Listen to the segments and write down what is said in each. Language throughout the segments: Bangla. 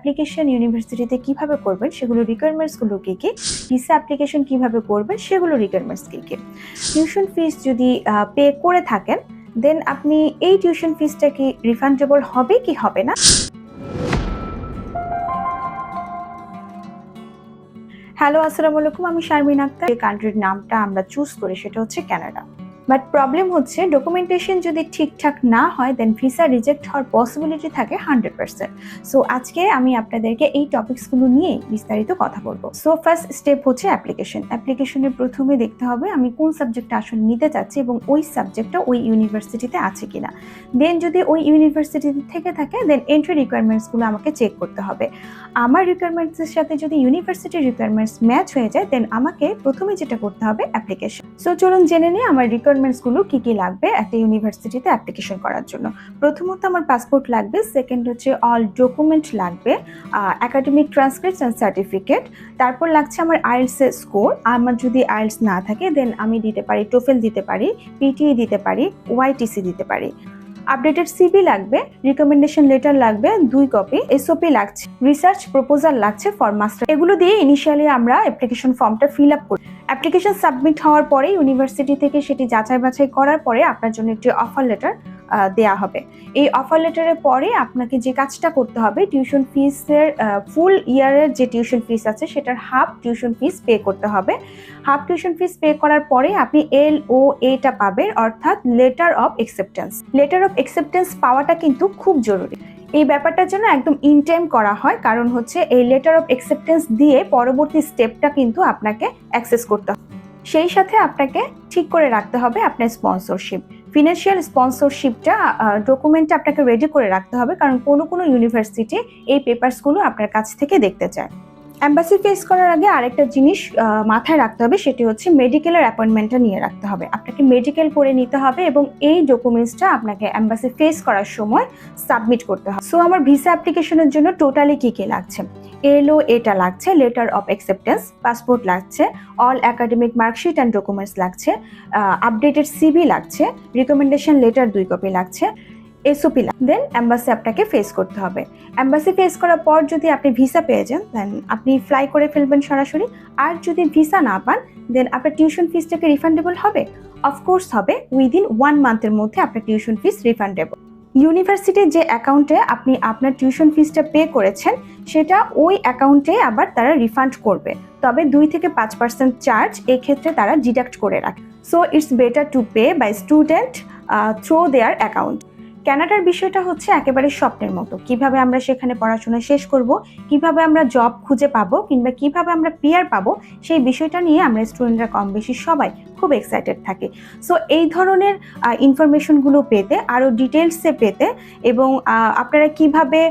অ্যাপ্লিকেশন ইউনিভার্সিটিতে কিভাবে করবেন সেগুলো রিকোয়ারমেন্টসগুলো কী কী, ভিসা অ্যাপ্লিকেশন কিভাবে করবেন সেগুলো রিকোয়ারমেন্টস কী কী, টিউশন ফিস যদি পে করে থাকেন দেন আপনি এই টিউশন ফিসটা কি রিফান্ডেবল হবে কি হবে না। হ্যালো, আসসালামু আলাইকুম। আমি শারমিন আক্তার। যে কান্ট্রির নামটা আমরা চুজ করি সেটা হচ্ছে কানাডা। বাট প্রবলেম হচ্ছে ডকুমেন্টেশন যদি ঠিকঠাক না হয় দেন ভিসা রিজেক্ট হওয়ার পসিবিলিটি থাকে 100%। সো আজকে আমি আপনাদেরকে এই টপিকসগুলো নিয়ে বিস্তারিত কথা বলবো। সো ফার্স্ট স্টেপ হচ্ছে অ্যাপ্লিকেশন। অ্যাপ্লিকেশনের প্রথমে দেখতে হবে আমি কোন সাবজেক্টটা আসলে নিতে চাচ্ছি এবং ওই সাবজেক্টটা ওই ইউনিভার্সিটিতে আছে কিনা। দেন যদি ওই ইউনিভার্সিটিতে থেকে থাকে দেন এন্ট্রি রিকোয়ারমেন্টসগুলো আমাকে চেক করতে হবে। আমার রিকোয়ারমেন্টসের সাথে যদি ইউনিভার্সিটির রিকোয়ারমেন্টস ম্যাচ হয়ে যায় দেন আমাকে প্রথমে যেটা করতে হবে অ্যাপ্লিকেশন। সো চলুন জেনে নিই আমার রিকোয়ারমেন্টসগুলো কি কি লাগবে একটা ইউনিভার্সিটিতে অ্যাপ্লিকেশন করার জন্য। প্রথমত আমার পাসপোর্ট লাগবে, সেকেন্ড হচ্ছে অল ডকুমেন্ট লাগবে, একাডেমিক ট্রান্সক্রিপ্টস অ্যান্ড সার্টিফিকেট, তারপর লাগছে আমার আইএলটিএস এর স্কোর। আমার যদি আইএলটিএস না থাকে দেন আমি দিতে পারি টোফেল দিতে পারি, পিটিই দিতে পারি, ওয়াইটিসি দিতে পারি। আপডেটেড সিভি লাগবে, রিকমেন্ডেশন লেটার লাগবে 2 কপি, এসওপি লাগছে, রিসার্চ প্রপোজাল লাগছে ফর মাস্টার। এগুলো দিয়ে ইনিশিয়ালি আমরা অ্যাপ্লিকেশন ফর্মটা ফিল আপ করি। অ্যাপ্লিকেশন সাবমিট হওয়ার পরে ইউনিভার্সিটি থেকে সেটি যাচাই বাছাই করার পরে আপনার জন্য একটি অফার লেটার দেয়া হবে। এই অফার লেটারের পরে আপনাকে যে কাজটা করতে হবে টিউশন ফিসের ফুল ইয়ারের যে টিউশন ফিস আছে সেটার হাফ টিউশন ফিস পে করতে হবে। হাফ টিউশন ফিস পে করার পরে আপনি LOA-টা পাবেন, অর্থাৎ letter of acceptance. Letter of acceptance পাওয়াটা কিন্তু খুব জরুরি। এই ব্যাপারটার জন্য একদম ইন টাইম করা হয়, কারণ হচ্ছে এই লেটার অফ অ্যাকসেপ্টেন্স দিয়ে পরবর্তী স্টেপটা কিন্তু আপনাকে অ্যাক্সেস করতে হবে। সেই সাথে আপনাকে ঠিক করে রাখতে হবে আপনার স্পন্সরশিপ, ফিনান্সিয়াল স্পন্সরশিপটা ডকুমেন্টটা আপনাকে রেডি করে রাখতে হবে, কারণ কোনো ইউনিভার্সিটি এই পেপারসগুলো আপনার কাছ থেকে দেখতে চায়। এম্বাসি ফেস করার আগে আরেকটা জিনিস মাথায় রাখতে হবে, সেটি হচ্ছে মেডিকেলের অ্যাপয়েন্টমেন্টটা নিয়ে রাখতে হবে। আপনাকে মেডিকেল করে নিতে হবে এবং এই ডকুমেন্টসটা আপনাকে এম্বাসি ফেস করার সময় সাবমিট করতে হবে। সো আমার ভিসা অ্যাপ্লিকেশনের জন্য টোটালি কি কি লাগছে, LOA-টা লাগছে, লেটার অফ অ্যাকসেপ্টেন্স, পাসপোর্ট লাগছে, all academic marksheet and documents লাগছে, আপডেটেড সিভি লাগছে, রিকমেন্ডেশন লেটার 2 কপি লাগছে, এসওপি দেন এম্বাসি আপনাকে ফেস করতে হবে। এম্বাসি ফেস করার পর যদি আপনি ভিসা পেয়ে যান দেন আপনি ফ্লাই করে ফেলবেন সরাসরি। আর যদি ভিসা না পান দেন আপনার টিউশন ফিসটাকে রিফান্ডেবল হবে, অফকোর্স হবে। উইদিন 1 মান্থের মধ্যে আপনার টিউশন ফিস রিফান্ডেবল। ইউনিভার্সিটির যে অ্যাকাউন্টে আপনি আপনার টিউশন ফিসটা পে করেছেন সেটা ওই অ্যাকাউন্টে আবার তারা রিফান্ড করবে, তবে 2 থেকে 5% চার্জ এই ক্ষেত্রে তারা ডিডাক্ট করে রাখে। So it's better to pay by student through their account. কানাডার বিষয়টা হচ্ছে একেবারে স্বপ্নের মতো। কিভাবে আমরা সেখানে পড়াশোনা শেষ করব, কিভাবে আমরা জব খুঁজে পাবো কিংবা কিভাবে আমরা পিআর পাবো, সেই বিষয়টা নিয়ে আমরা স্টুডেন্টরা কম বেশি সবাই খুব এক্সাইটেড থাকি। সো এই ধরনের ইনফরমেশনগুলো পেতে, আরও ডিটেলসে পেতে এবং আপনারা কিভাবে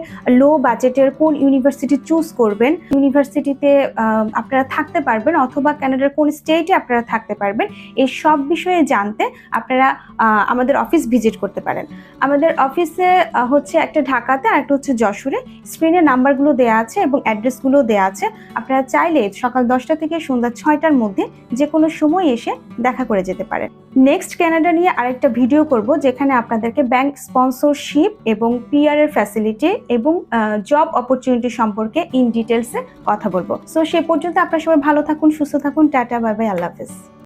লো বাজেটের কোন ইউনিভার্সিটি চুজ করবেন, ইউনিভার্সিটিতে আপনারা থাকতে পারবেন অথবা কানাডার কোন স্টেটে আপনারা থাকতে পারবেন, এই সব বিষয়ে জানতে আপনারা আমাদের অফিস ভিজিট করতে পারেন। আমাদের অফিসে হচ্ছে একটা ঢাকাতে আর একটা হচ্ছে যশোরে। স্ক্রিনে নাম্বারগুলো দেওয়া আছে এবং অ্যাড্রেসগুলো দেওয়া আছে। আপনারা চাইলে সকাল 10টা থেকে সন্ধ্যা 6টার মধ্যে যে কোনো সময় এসে দেখা করে যেতে পারেন। নেক্সট কানাডা নিয়ে আরেকটা ভিডিও করব যেখানে আপনাদেরকে ব্যাংক স্পন্সরশিপ এবং পিআর এর ফ্যাসিলিটি এবং জব অপরচুনিটি সম্পর্কে ইন ডিটেলসে কথা বলবো। সো সেই পর্যন্ত আপনারা সবাই ভালো থাকুন, সুস্থ থাকুন। টাটা, বাই বাই, আল্লাহ হাফেজ।